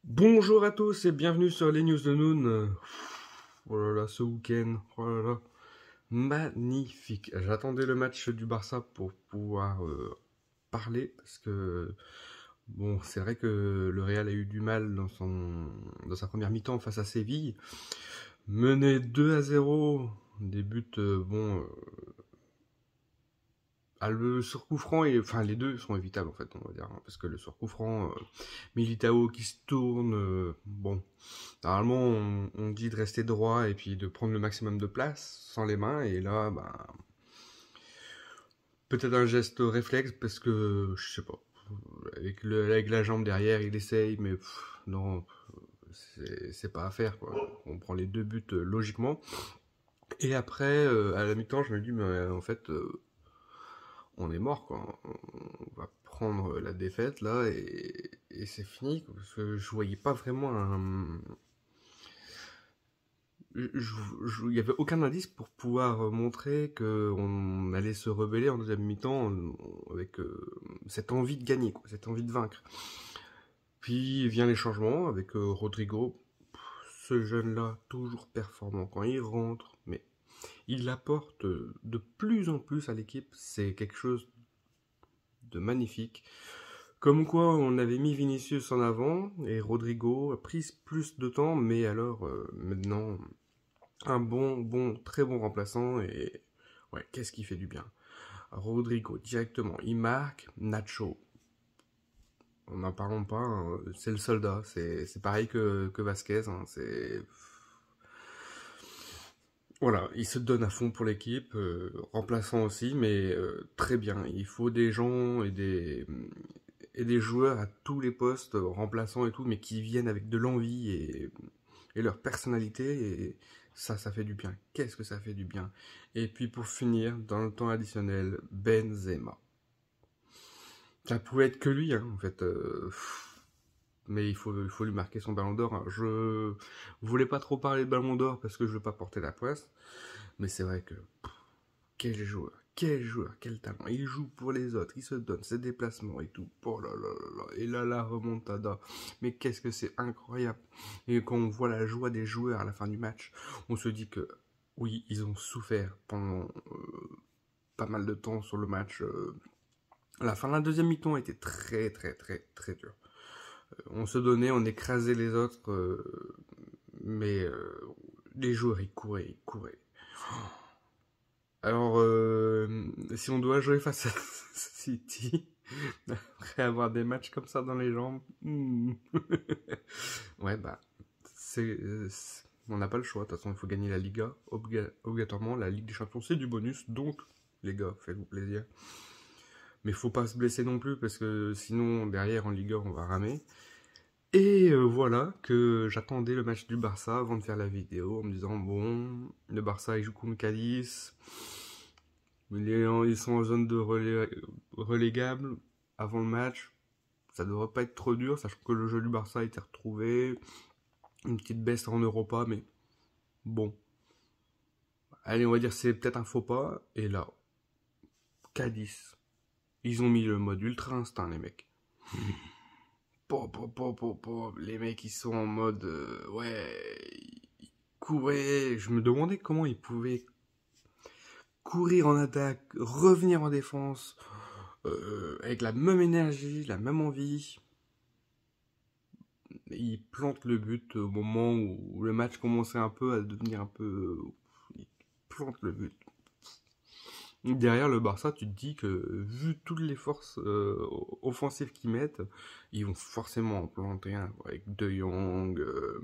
Bonjour à tous et bienvenue sur les news de Noon. Oh là là, ce week-end, oh là là, magnifique. J'attendais le match du Barça pour pouvoir parler parce que bon, c'est vrai que le Real a eu du mal dans sa première mi-temps face à Séville. Mené 2-0, des buts le sur coup franc, enfin les deux sont évitables en fait, on va dire, hein, parce que le sur coup franc, Militao qui se tourne, bon, normalement on dit de rester droit et puis de prendre le maximum de place sans les mains, et là, bah, peut-être un geste réflexe parce que, je sais pas, avec la jambe derrière il essaye, mais non, c'est pas à faire quoi. On prend les deux buts logiquement, et après, à la mi-temps, je me dis, mais en fait, on est mort quoi. On va prendre la défaite là et c'est fini quoi, parce que je voyais pas vraiment il y avait aucun indice pour pouvoir montrer que on allait se rebeller en deuxième mi-temps avec cette envie de gagner quoi, cette envie de vaincre. Puis vient les changements avec Rodrigo. Ce jeune-là, toujours performant quand il rentre, mais il apporte de plus en plus à l'équipe. C'est quelque chose de magnifique. Comme quoi, on avait mis Vinicius en avant et Rodrigo a pris plus de temps, mais alors maintenant, un très bon remplaçant, et ouais, qu'est-ce qui fait du bien. Rodrigo, directement, il marque. Nacho, n'en parlons pas, hein, c'est le soldat, c'est pareil que Vasquez, hein, c'est... Voilà, il se donne à fond pour l'équipe, remplaçant aussi, mais très bien. Il faut des gens et des joueurs à tous les postes, remplaçants et tout, mais qui viennent avec de l'envie et leur personnalité, et ça fait du bien. Qu'est-ce que ça fait du bien. Et puis pour finir, dans le temps additionnel, Benzema. Ça pouvait être que lui, hein, en fait. Mais il faut lui marquer son ballon d'or, hein. Je voulais pas trop parler de ballon d'or parce que je veux pas porter la poisse, mais c'est vrai que quel joueur, quel talent. Il joue pour les autres, il se donne ses déplacements et tout. Oh là là là là. Et là, la remontada. Mais qu'est-ce que c'est incroyable. Et quand on voit la joie des joueurs à la fin du match, on se dit que oui, ils ont souffert pendant pas mal de temps sur le match. La fin de la deuxième mi-temps était très très très très dure. On se donnait, on écrasait les autres, mais les joueurs ils couraient, ils couraient. Alors, si on doit jouer face à City, après avoir des matchs comme ça dans les jambes, ouais, bah, on n'a pas le choix. De toute façon, il faut gagner la Liga, obligatoirement. La Ligue des Champions, c'est du bonus, donc, les gars, faites-vous plaisir. Mais faut pas se blesser non plus, parce que sinon, derrière, en Liga, on va ramer. Et voilà que j'attendais le match du Barça avant de faire la vidéo, en me disant, bon, le Barça, il joue contre Cadiz. Ils sont en zone de relégable avant le match. Ça devrait pas être trop dur, sachant que le jeu du Barça a été retrouvé. Une petite baisse en Europa, mais bon. Allez, on va dire c'est peut-être un faux pas. Et là, Cadiz. Ils ont mis le mode ultra instinct, les mecs. Les mecs, ils sont en mode... ouais... Ils couraient. Je me demandais comment ils pouvaient courir en attaque, revenir en défense, avec la même énergie, la même envie. Il plante le but au moment où le match commençait un peu à devenir un peu... Il plante le but. Derrière le Barça, tu te dis que vu toutes les forces offensives qu'ils mettent, ils vont forcément en planter un, avec De Jong, euh,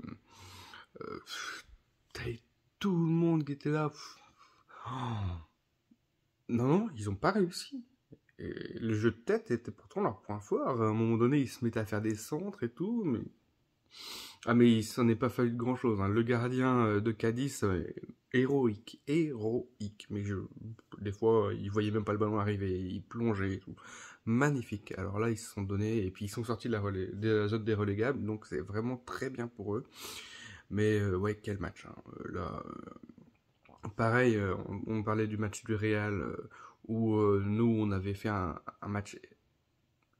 t'avais tout le monde qui était là. Oh. Non, non, ils ont pas réussi. Et le jeu de tête était pourtant leur point fort. À un moment donné, ils se mettaient à faire des centres et tout, mais... Ah, mais il s'en est pas fallu de grand chose, hein. Le gardien de Cadiz, héroïque, héroïque. Mais des fois, il voyait même pas le ballon arriver, il plongeait et tout. Magnifique. Alors là, ils se sont donnés, et puis ils sont sortis de la zone des relégables, donc c'est vraiment très bien pour eux. Mais ouais, quel match, hein. Là, pareil, on parlait du match du Real, où nous, on avait fait un match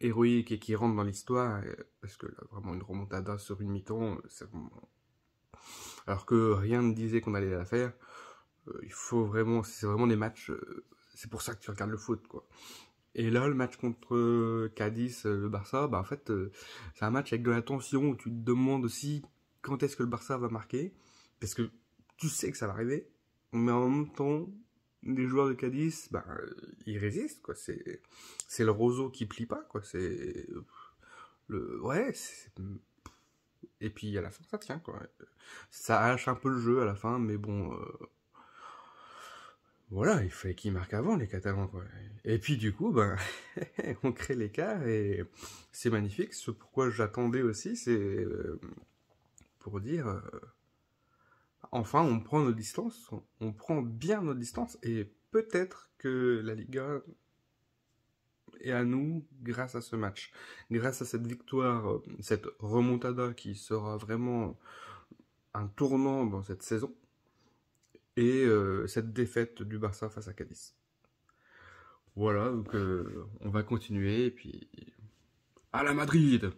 héroïque et qui rentre dans l'histoire, parce que là, vraiment une remontada sur une mi-temps, c'est vraiment... Alors que rien ne disait qu'on allait la faire, il faut vraiment, c'est vraiment des matchs, c'est pour ça que tu regardes le foot, quoi. Et là, le match contre Cadiz, le Barça, bah en fait, c'est un match avec de la tension où tu te demandes aussi quand est-ce que le Barça va marquer, parce que tu sais que ça va arriver, mais en même temps, les joueurs de Cadiz, bah, ils résistent, quoi. C'est le roseau qui plie pas, quoi. C'est le, ouais. Et puis à la fin, ça tient, quoi. Ça hache un peu le jeu à la fin, mais bon. Voilà, il fallait qu'ils marquent avant, les Catalans, quoi. Et puis du coup, ben, on crée l'écart et c'est magnifique. Ce pourquoi j'attendais aussi, c'est pour dire, enfin, on prend nos distances, on prend bien nos distances et peut-être que la Liga est à nous grâce à ce match, grâce à cette victoire, cette remontada qui sera vraiment un tournant dans cette saison et cette défaite du Barça face à Cadiz. Voilà, donc on va continuer, et puis... À la Madrid!